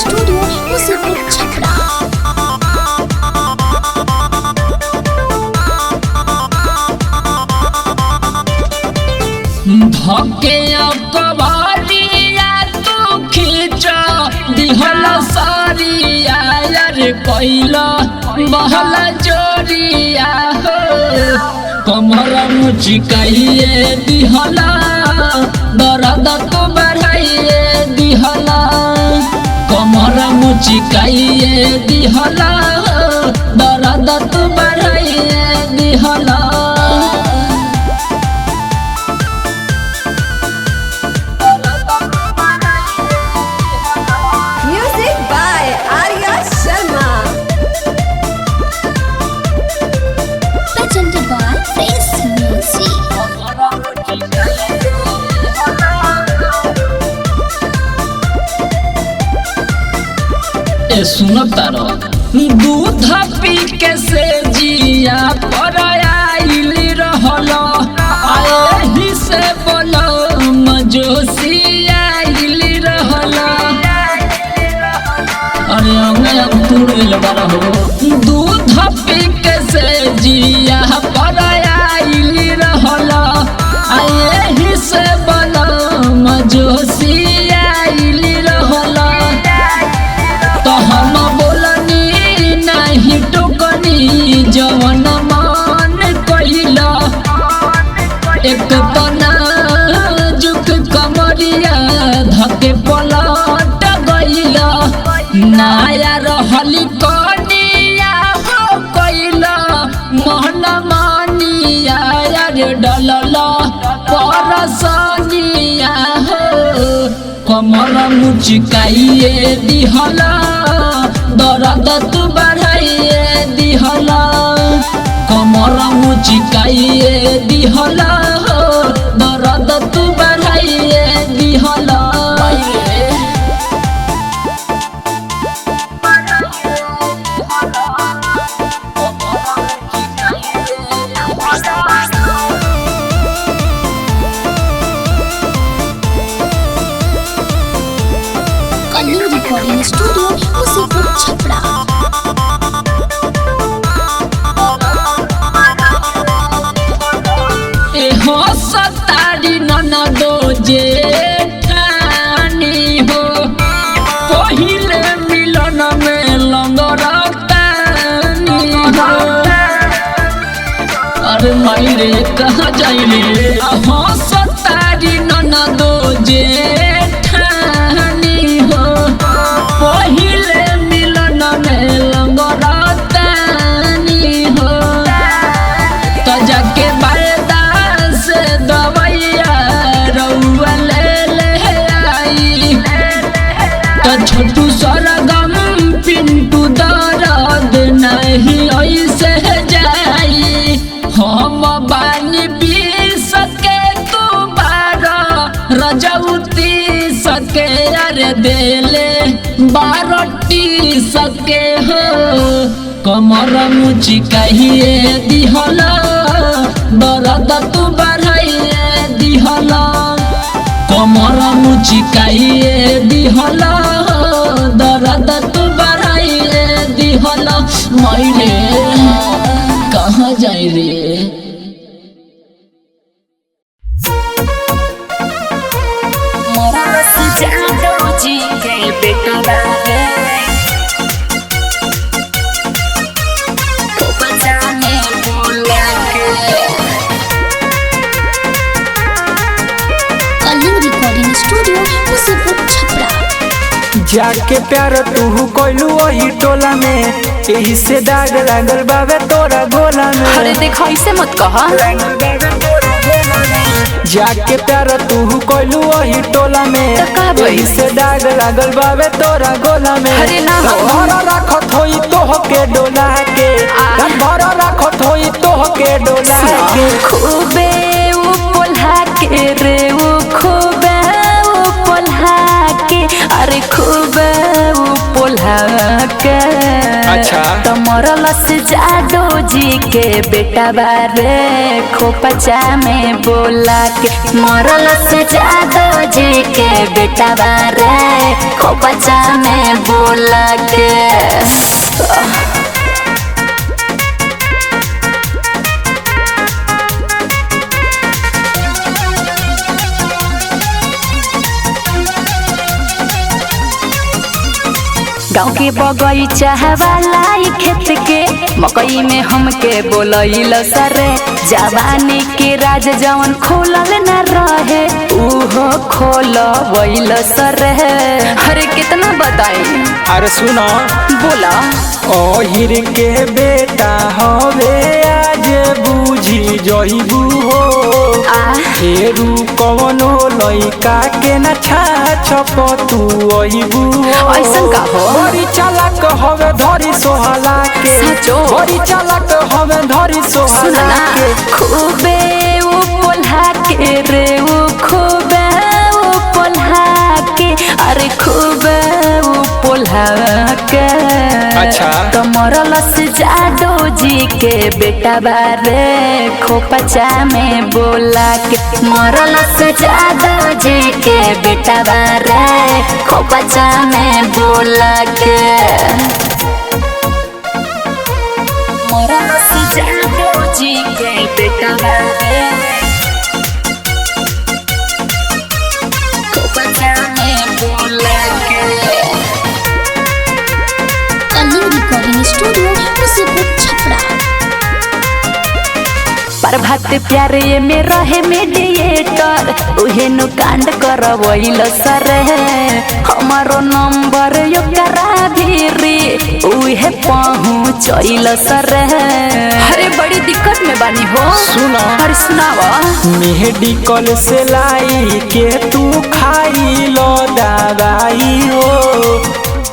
Studio Musipur Chhapra. धके कबारिया तू खींच दिहल सारिया यार कैला बहल जोरिया हो कमर मुचिकाइए दिहला दर्द तो बढ़ाइए दिहला कमर मुचिकाइए दिहला दर्द तो बढ़ाइए दिहला। सुन तारो दूध पी के से जिया पर आइल रहल आही से बोलो मजोसी आइल रहल अरे अंग तुड़ बड़ा हो दूध पी के से जिया पर आइल रहल आही से बोलो मजोसी आइल रहल हम बोलनी नहीं टोकनी जवन मान कइला एक तना जुक कमरिया धके पलट गइला नया रहली कनिया हो कइला मन मानिया यार डलला परसनिया हो कमर मुचिकाइए दिहला दर्द तू बढ़ाइए दिहला कमर मुचिकाइए दिहला दर्द तू बढ़ाइए दिहला। स्टूडियो मुसीपुर छपरा। ए हो सतारी ननदो जेठानी हो पहिले मिलन में लंगरतानी हो अरे मायरे कहाँ जाइले हो सतारी ननदो जेठानी हो पहिले मिलन में लंगरतानी हो तो जाके बायदा से दवाइया रउआ ले आई तो छोटू सरगम पिंटू दर्द नहीं ऐसे जाई हम बानी पी सके तू बारा रजौती सके अरे देले बारटी सके हो कमर मुचिकाइए दिहला दर्द तू बढ़ाइए दिहला कमर मुचिकाइए दिहला दर्द तू बढ़ाइए दिहला मायरे कहाँ जाई रे। स्टूडियो मुसीपुर छपरा। जाके प्यार तू कोइलू वही टोला में यही से दाग लागल बावे तोरा गोला में। अरे देखो ऐसे मत कहा। जाके प्यार तू कोइलू वही टोला में यही से दाग लागल बावे तोरा गोला में। अरे ना भरा रखत होई तोह के डोला के भरा रखत होई तोह के डोला के खूबे उ पोल्हा के रे उ खूबे उ पोल्हा के अरे खूबे उ पोल्हा पोल्हा के अच्छा। तो मरल से जादो जी के बेटा बारे खोपचा में बोला के मरल से जादो जी के बेटा बारे खोपचा में बोला के गाँव के बगीचा वाला खेत के मकई में हमके बोलैल सरे जवानी के राज जवन खोलल न रहे उहो खोलवैल सरे अरे कितना बताई। अरे सुनो बोला ओहिर के बेटा हवे आज बुझी जइबू हो फेरू कवनो लइका के न छाछप तू अइबू ऐसन का हो बड़ी चालाक हवे धरी सोहला के सचो बड़ी चालाक हवे धरी सोहला के खूबे उ पोल्हा के रे उ खूबे उ पोल्हा के अरे खूबे उ पोल्हा के अच्छा। तो मरल से जादो जी के बेटा बारे खोपचा में बोला के मरल से जादो जी के बेटा बारे खोपचा में बोला के मरल से जादो जी के बेटा बारे खोपचा में बोला के कलिंग रिकॉर्डिंग स्टूडियो मुसीबत छपरा। प्रभात प्यारे में रहे मीडिएटर उहे नु कांड करवैल सरे हमारो नंबर योकरा भीरी उहे पहुँचैल सरे अरे बड़ी दिक्कत में बानी हो सुनो अरे सुनावा मेडिकल से लाई के तू खाई लो दवाई हो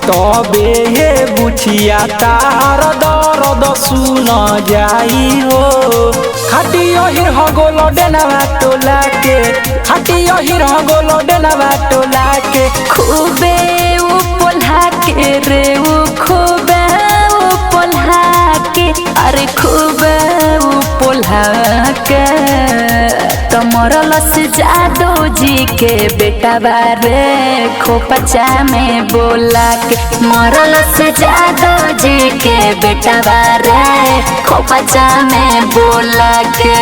तबे हे बुझिया तार दर्द सुन जाई हो खाटी हिर हगोलो डेनावा टोला के खाटी हिर हगोलो डेनावा टोला के खूबे उ पोल्हा के रे उ खूबे उ पोल्हा के अरे खूबे उ पोल्हा के तो मरल से जादो जी के बेटा बारे खोपचा में बोला के मरल से जादो जी के बेटा बारे खोपचा में बोला के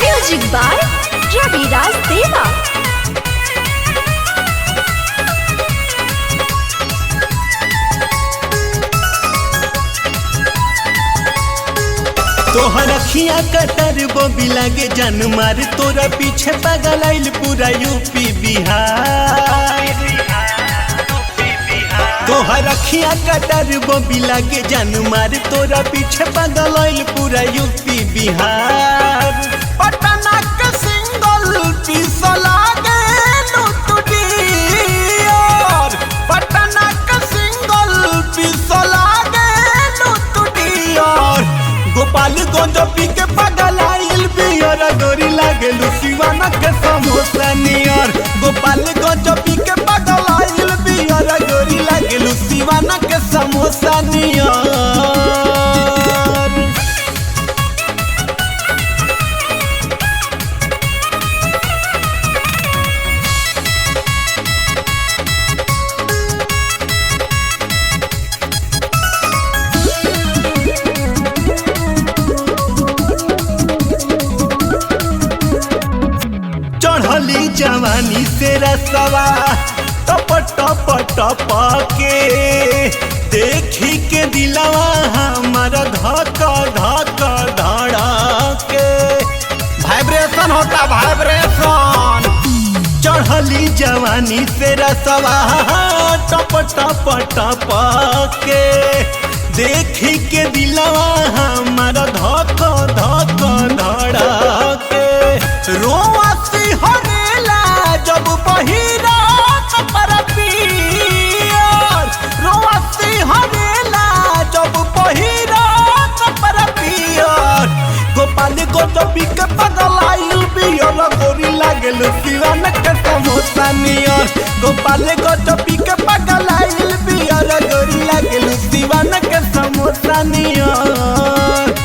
म्यूजिक बाय रविराज देवा। तोहर अखिया कटर बोबी लागे जन मार तोरा पीछे पागल आइल पूरा यूपी बिहार तोहर अखिया कटर बोबी लागे जन मार तोरा पीछे पागल आइल पूरा यूपी बिहार पटना के सिंगल पीस लागे लुटुडियर पटना के सिंगल पीस लागे लुटुडियर गोपालगंज पी के पागल आइल बियर गोरी लागे लुसिवाना के समोसा नियर गोपालगंज पी के पागल आइल बियर गोरी लागे लुसिवाना के समोसा नियर चढ़ली जवानी से रसवा टप टप टप के देखी के दिलवा हमारा धक धक धड़के वाइब्रेशन होता वाइब्रेशन चढ़ली जवानी से रसवा टप टप टप के देखी के दिलवा हमारा धक धक धड़के रोआ सिहरेला जब बहिरा कपर पियर रोआ सिहरेला जब बहिरा कपर पियर गोपाल गोटबी के पगलाइल बियर गोरी लागेल सिवान के समोसा नियर गोपाल गंज पी के पगलाइल बियर गोरी लागेल सिवान के समोसा नियर।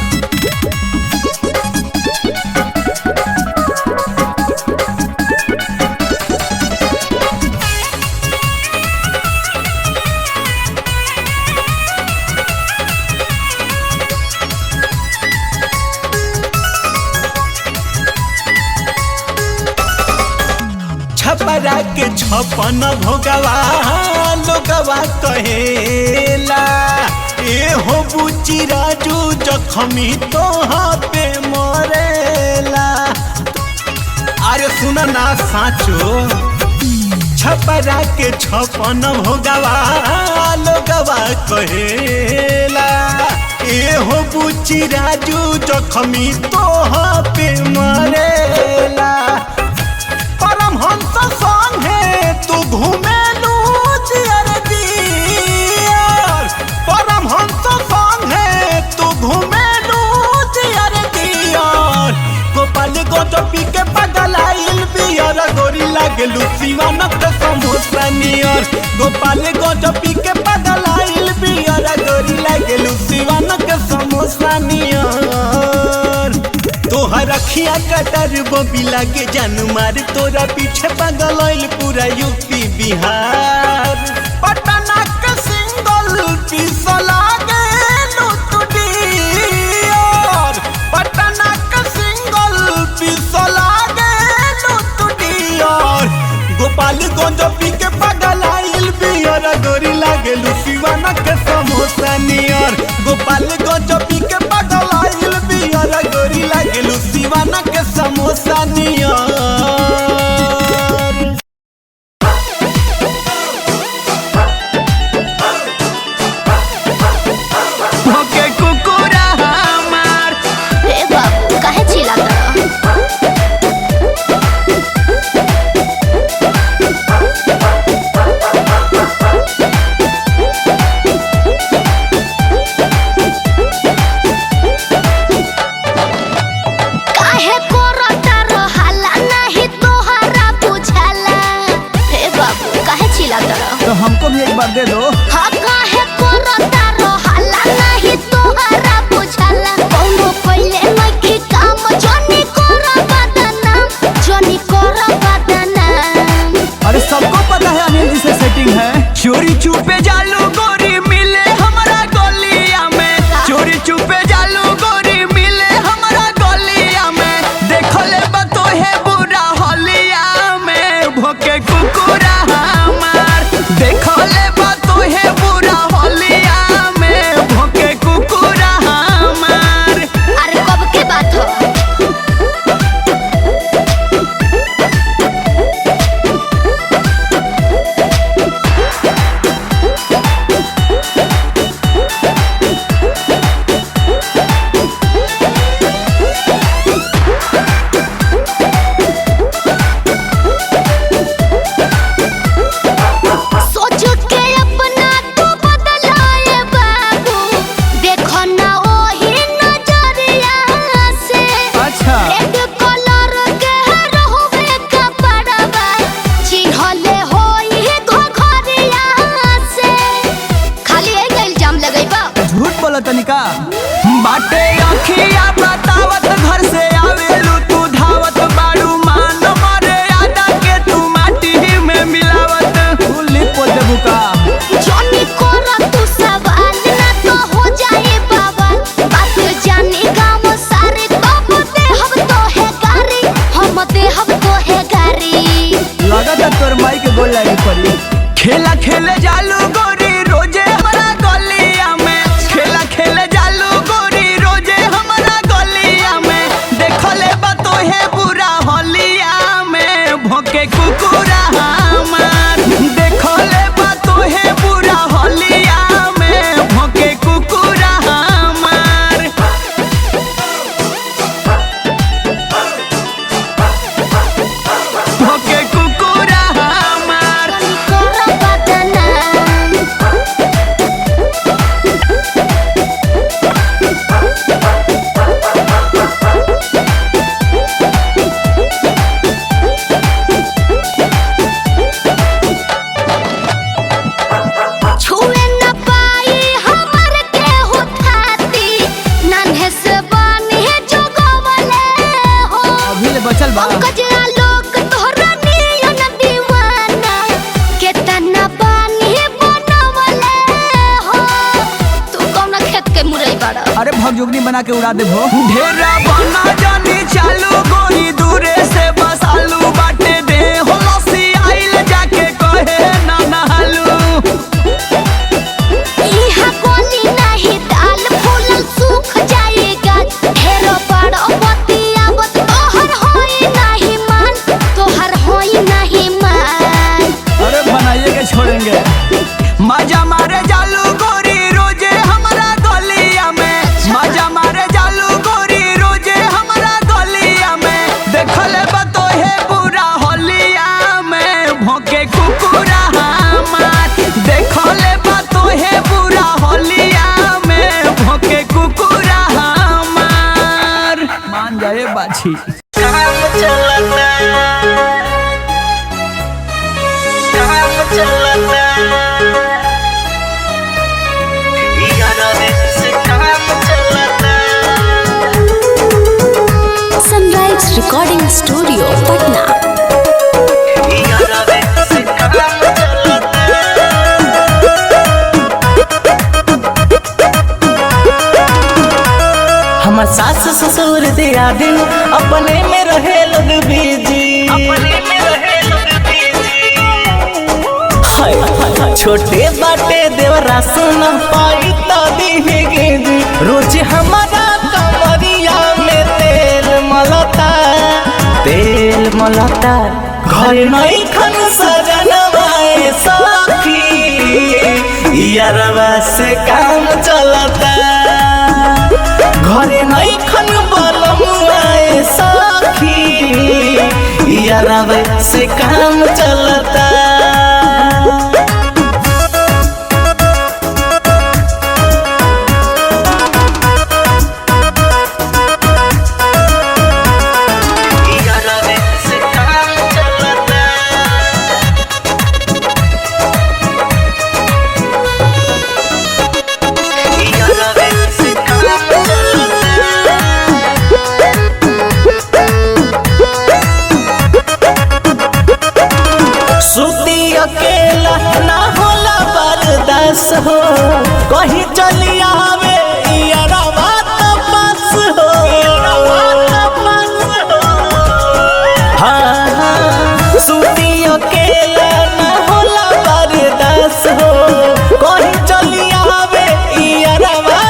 छपरा के छपन भोगवा लोगवा कहेला ए हो बुची राजू जखमी तोहा पे मरेला। अरे सुन ना साचो छपरा के छपन भोगवा लोगवा कहेला ए हो बुची राजू जखमी तोहा पे मरेला। परमहंस संगे तू घूमेलू जियर दियर परमहंस संगे तू घूमेलू जियर दियर गोपाल गंज पी के पगलाइल बियर गोरी लागेलू सिवान के समोसा नियर गोपाल गंज पी के पगलाइल बियर गोरी लागेलू सिवान के समोसा नियर। तोहर अखिया कटर बबी लागे जान मार तोरा पीछे पगलाइल पूरा यूपी बिहार पटना के सिंगल पीस लागे लूट डियर पटना के सिंगल पीस लागे लूट डियर गोपाल गंज पी के पगलाइल बियर गोरी लागे सिवान के समोसा नियर गोपाल गंज पी के पगलाइल बियर गोरी लागे सिवान के समोसा नियर। भोके कुकुरा हमार ए बाबू काहे चिल्लाता काहे कोरता रहला नहीं तोहरा बुझाला। ए बाबू काहे चिल्लाता तो हमको भी एक बार दे दो। हाँ काहे कोरता रहला नहीं तोहरा बुझाला कौनो कइले नइखे काम जनी कोरा बदनाम जनी कोरा बदनाम। अरे सबको पता है अनिल जी से सेटिंग है। चोरी छुपे जालू गोरी मिले हमारा गलिया में चोरी छुपे जालू गोरी मिले हमारा गलिया में देखो ले बतो है बुरा होलिया में भोके कुकुरा हमार देखो ले बतो है बुरा होलिया में भोके कुकुरा बचल बा। पंकजला लोग तोहरा नियन दीवाना केतना पानी बनवले हो। तू कौन खेत के मुरई बाड़ा? अरे भगजुगनी बना के उड़ा दे भो। ढेरा बना जानी चालू गोरी दूरे से बस आलू बाटे दे हो लसी आइल जाके कहे ना नहालू। इहा कोली नहीं दाल फूल सूख जाएगा। ढेरो बड़ो बतिया बत तोहर होई नहीं मान, तोहर होई नहीं मान। अरे बनाइए के छोड़ेंगे। मजा मारे जालू गोरी रोजे हमारा गलिया में, मजा मारे जालू गोरी रोजे हमारा गलिया में। देखले बतो है पूरा होलिया में भोंके कुकुरा हमार। देखले बतो है पूरा होलिया में भोंके कुकुरा हमार। मान जाए बाछी। काम चलता यारा से काम चलता। Sunrise recording studio Patna. यारा से काम चलता। हमर सास ससुर दिया दिन अपने में रहे लोग बिजी। अपने में रहे लोग बिजी। हाय हाय छोटे बाटे देवरा सुन पाई तो दिहेगे जी। रोज हमारा कमरिया में तेल मलता, तेल मलता। घर नहीं खन सजनवाए सखी यारवा से काम चलता। घरे नहीं खन बलमुआए सखी यारवा से काम चलता। यारा से काम चलता। यारा से काम चलता। सुती अकेला ना होला बर्दाश्त हो। कहीं चली आवे यारवा पास हो। हाँ हाँ सुती अकेला ना होला बर्दाश्त हो। कहीं चली आवे यारवा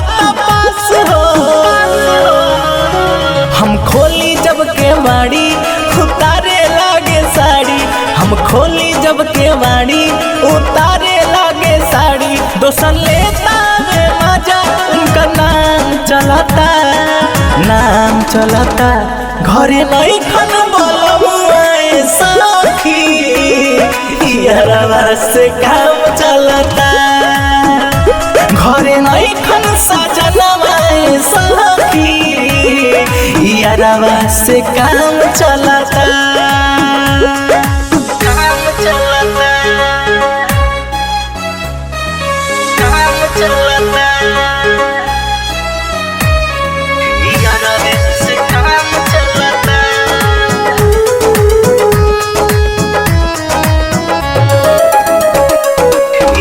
पास हो। हम खोली जब केवाड़ी उतारे लागे साड़ी। हम खोली जब केवाड़ी उतारे लागे साड़ी। दोसन लेता वे मजा उनका नाम चलता, नाम चलता। घरे नहीं खन बलमुआए सखी यारवा से काम चलता। घरे नहीं खन सजनवाए सखी यारवा से काम चलता। काम चलता। काम चलता। यारा से काम चलता।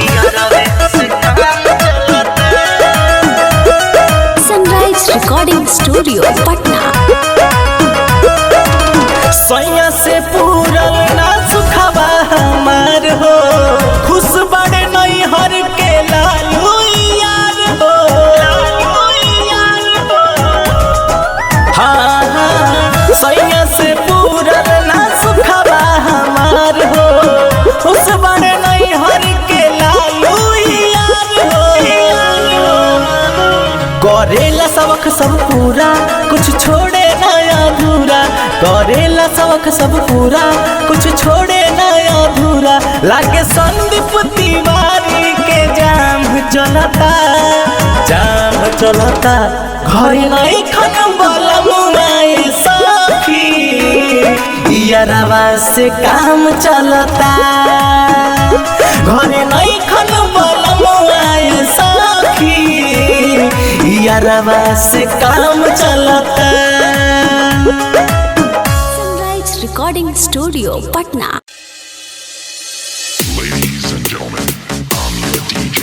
यारा से काम चलता। Sunrise recording studio Patna. सैया से पूरल ना सुखवा हमार हो। खुश बड़े नहीं हर के लालू यार हो। हाँ हाँ सैया से पूरल ना सुखवा हमार हो। खुश बड़े नहीं हर के लालू यार हो। करेला सबक सब पूरा कुछ छोड़े ना अधूरा। करेला सबक सब पूरा कुछ छोड़े ना अधूरा। लागे संदीप तिवारी के जाम चलता, जाम चलता। घरे नहीं खन बलमुआए सखी यारवा से काम चलता। घरे नहीं खन बलमुआए सखी यारवा से काम चलता। Recording studio Patna. Ladies and gentlemen, I'm your DJ.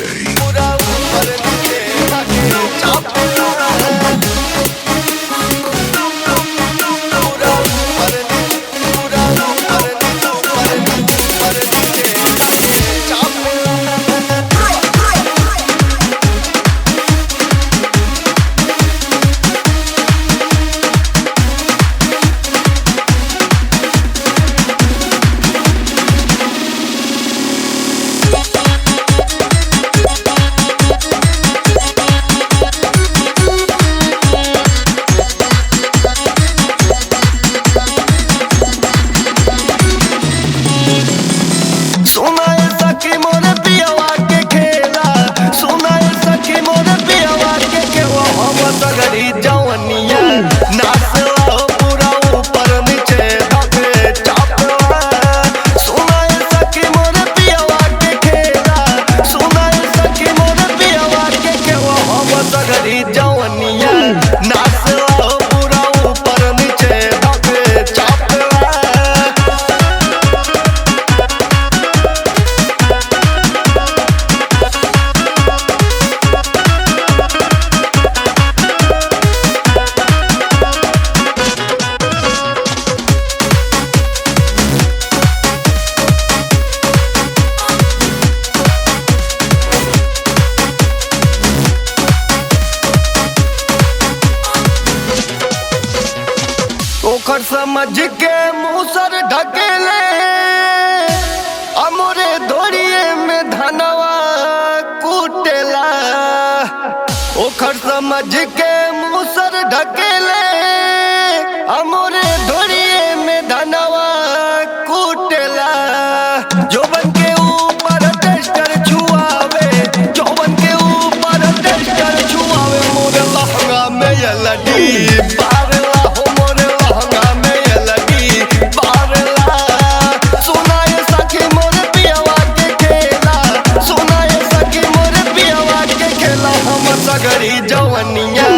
ओखर समझ के मुसर ढकेले अमोरे धोरिए में धनवा कुटेला। ओखर समझ के मुसर ढकेले अमोरे धोरिए में धनवा कुटेला। जोबन के ऊपर टेस्टर छुआवे, जोबन के ऊपर टेस्टर छुआवे, मोरे लहंगा में ये लड़ी बारला हो, मोरे लहंगा में ये लड़ी बारला। सुनाए सखी मोरे पियवा के खेला, सुनाए सखी मोरे पियवा के खेला। हम सगरी जवनिया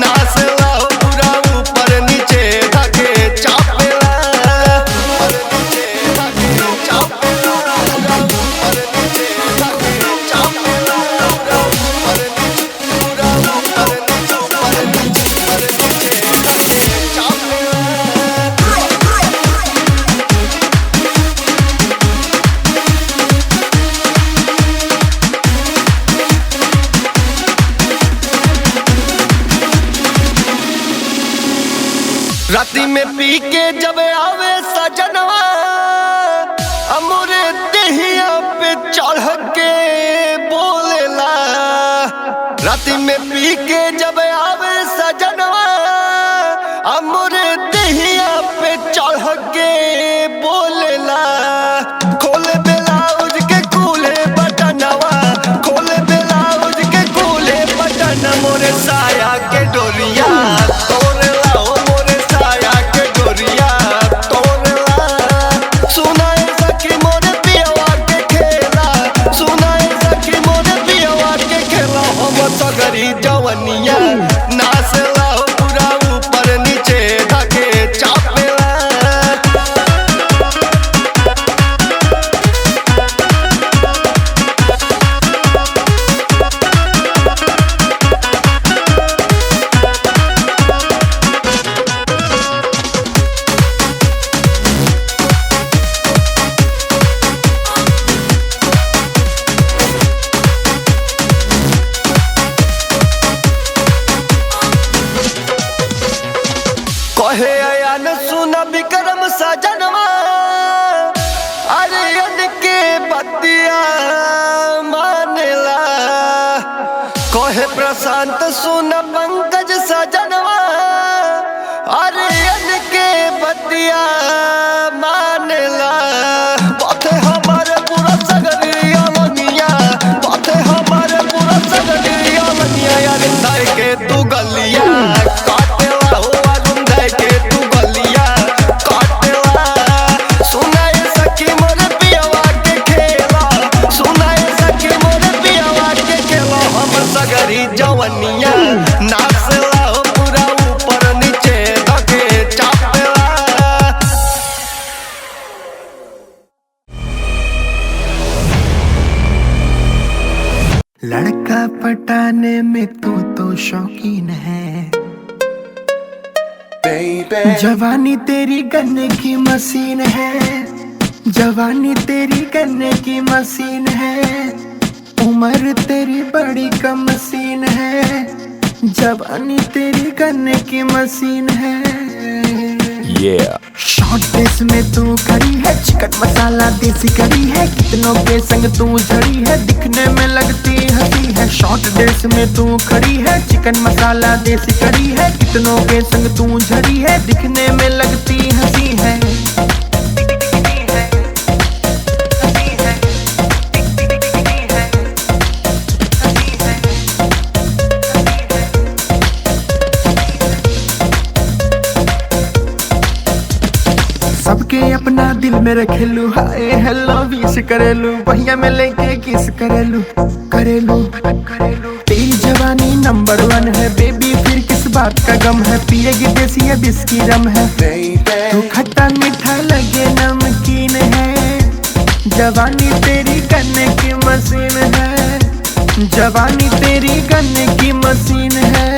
नाचला हो, पूरा ऊपर नीचे धके चापेला, ऊपर नीचे धके चापेला, पूरा ऊपर नीचे धके चापेला, पूरा ऊपर नीचे, पूरा ऊपर नीचे, ऊपर नीचे, ऊपर नीचे धके चापेला। राती में पी के जब आवे सजनवा अमोरे देहिया पे चढ़ के बोलेला। राती में पी के जब आवे सजनवा अमोरे देहिया पे चढ़ के बोलेला। खोले ब्लाउज के कूले बटनवा, खोले ब्लाउज के कूले बटन, मोरे साया के डोरिया तोड़ला हो, मोरे साया के डोरिया तोड़ला। सुनाए सखी मोरे पियवा के खेला, सुनाए सखी मोरे पियवा के खेला। हम सगरी जवनिया नाचला हो, पूरा ऊपर नीचे धके चापेला। कहे अयान सुन विक्रम सजनवा, अरे के बतिया मानेला। कहे प्रशांत सुन पंकज सजनवा, अरे के बतिया मानेला। बाते हमारे पूरा सगरिया लनिया, बाते हमारे पूरा सगरिया लनिया। यार धाय के तू गलिया काटेला हो, अरुण धाय के तू गलिया काटेला। सुनाए सखी मोरे पियवा के खेला, सुनाए सखी मोरे पियवा के खेला। हम सगरी जवनिया नाच बनाने में तू तो शौकीन है। जवानी तेरी गन्ने की मशीन है, जवानी तेरी गन्ने की मशीन है। उम्र तेरी बड़ी कम मशीन है, जवानी तेरी गन्ने की मशीन है। शॉर्ट ड्रेस में तू खड़ी है, चिकन मसाला देसी करी है। कितनों के संग तू झड़ी है, दिखने में लगती हंसी है। शॉर्ट ड्रेस में तू खड़ी है, चिकन मसाला देसी करी है। कितनों के संग तू झड़ी है, दिखने में लगती हंसी है। सबके अपना दिल में रखेलू, हाय हेलो विश करेलू। भैया में लेके किस करेलू करेलू करेलू। तेरी जवानी नंबर 1 है बेबी, फिर किस बात का गम है। पिएगी देसी है बिस्की रम है, तू खट्टा मीठा लगे नमकीन है। जवानी तेरी गन्ने की मशीन है, जवानी तेरी गन्ने की मशीन है।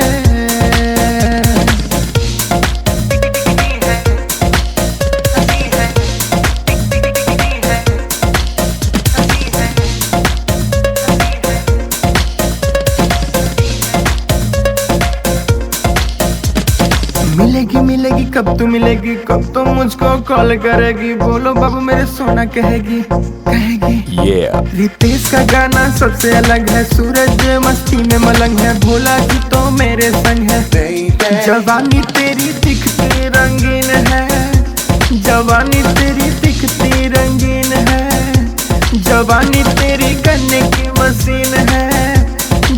मिलेगी मिलेगी कब तू मिलेगी, कब तो मुझको कॉल करेगी। बोलो बाबू मेरे सोना कहेगी कहेगी। रितेश का गाना सबसे अलग है, सूरज मस्ती में मलंग है। भोला जी तो मेरे संग है, जवानी तेरी दिखती रंगीन है। जवानी तेरी दिखती रंगीन है, जवानी तेरी गन्ने की मशीन है।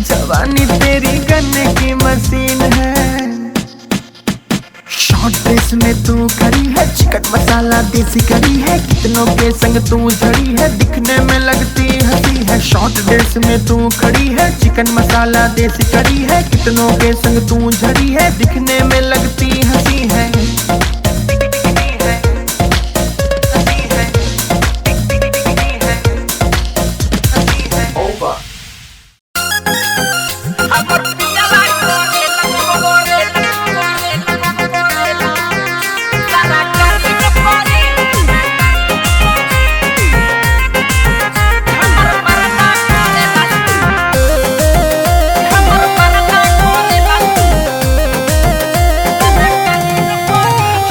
जवानी तेरी गन्ने की मशीन है। शॉर्ट ड्रेस में तू खड़ी है, चिकन मसाला देसी करी है। कितनों के संग तू झड़ी है, दिखने में लगती हंसी है। शॉर्ट ड्रेस में तू खड़ी है, चिकन मसाला देसी करी है। कितनों के संग तू झड़ी है, दिखने में लगती हंसी है।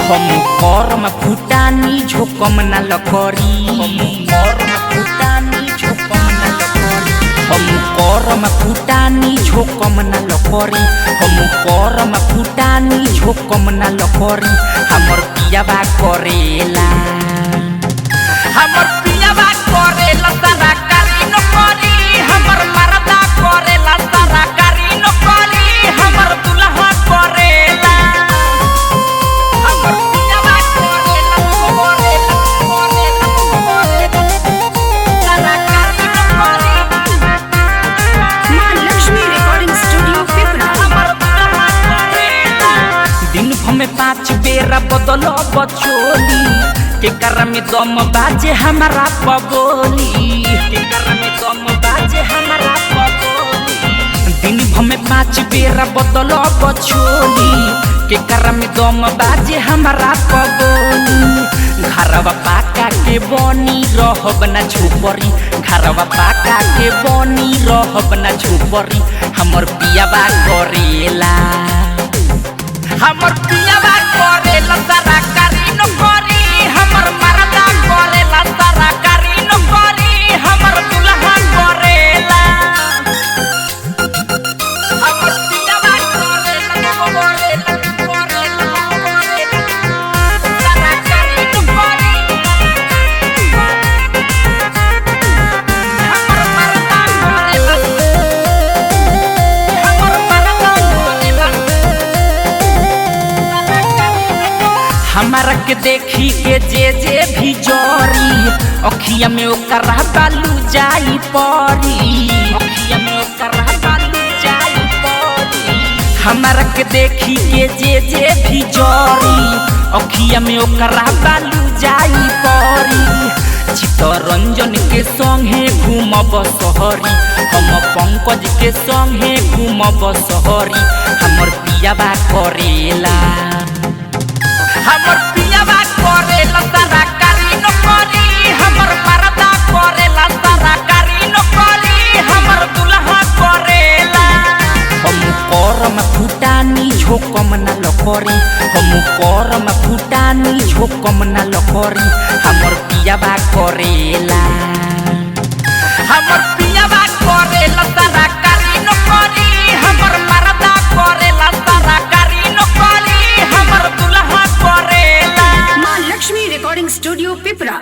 हम करम फुटानी झोकम न लकड़ी, हम करम फुटानी झोकम न लकड़ी। हम करम फुटानी झोकम न लकड़ी, हम करम फुटानी झोकम न लकड़ी। हमर पियाबा करेला, हमर पियाबा करेला सारा कारी नकरी। हमर मरदा करेला सारा कारी नकरी। हमर दुल्हा करेला, में 5 बेरा बदलो बचोली। के कर में दम बाजे हमारा पगोली, के कर में दम बाजे हमारा पगोली। दिन भर में 5 बेरा बदलो बचोली। के कर में दम बाजे हमारा पगोली। घरवा पाका के बनी रहब न झुपरी, घरवा पाका के बनी रहब न झुपरी। हमर पियाबा करेला, हमर पियाबा करेला सारा कारी नकरी। हमर मरदा करेला सारा कारी नकरी। हमर दुल्हा करेला, हमर पियाबा करेला सारा कारी नकरी। हमर मरदा करेला, हमर मरदा करेला। हमारा के देखी के जे भी जोरी, अखिया में ओकर बालू जाई पड़ी, अखिया में ओकर बालू जाई पड़ी। हमारा के देखी के जे भी जोरी, अखिया में ओकर बालू जाई परी चित्तरंजन के संगे घूमब सहरी हम पंकज के संगे घूमब सहरी हमर पियाबा करेला सारा कारी नौकरी हमर मरदा करेला सारा कारी नौकरी हमर दुल्हा करेला हम करम फुटानी झोकम ना लकरी हम करम फुटानी झोकम ना लकरी हमर पियाबा करेला सारा कारी नौकरी हमर मरदा करेला सारा कारी नौकरी हमर दुल्हा करेला माँ लक्ष्मी रिकॉर्डिंग स्टूडियो पिपरा।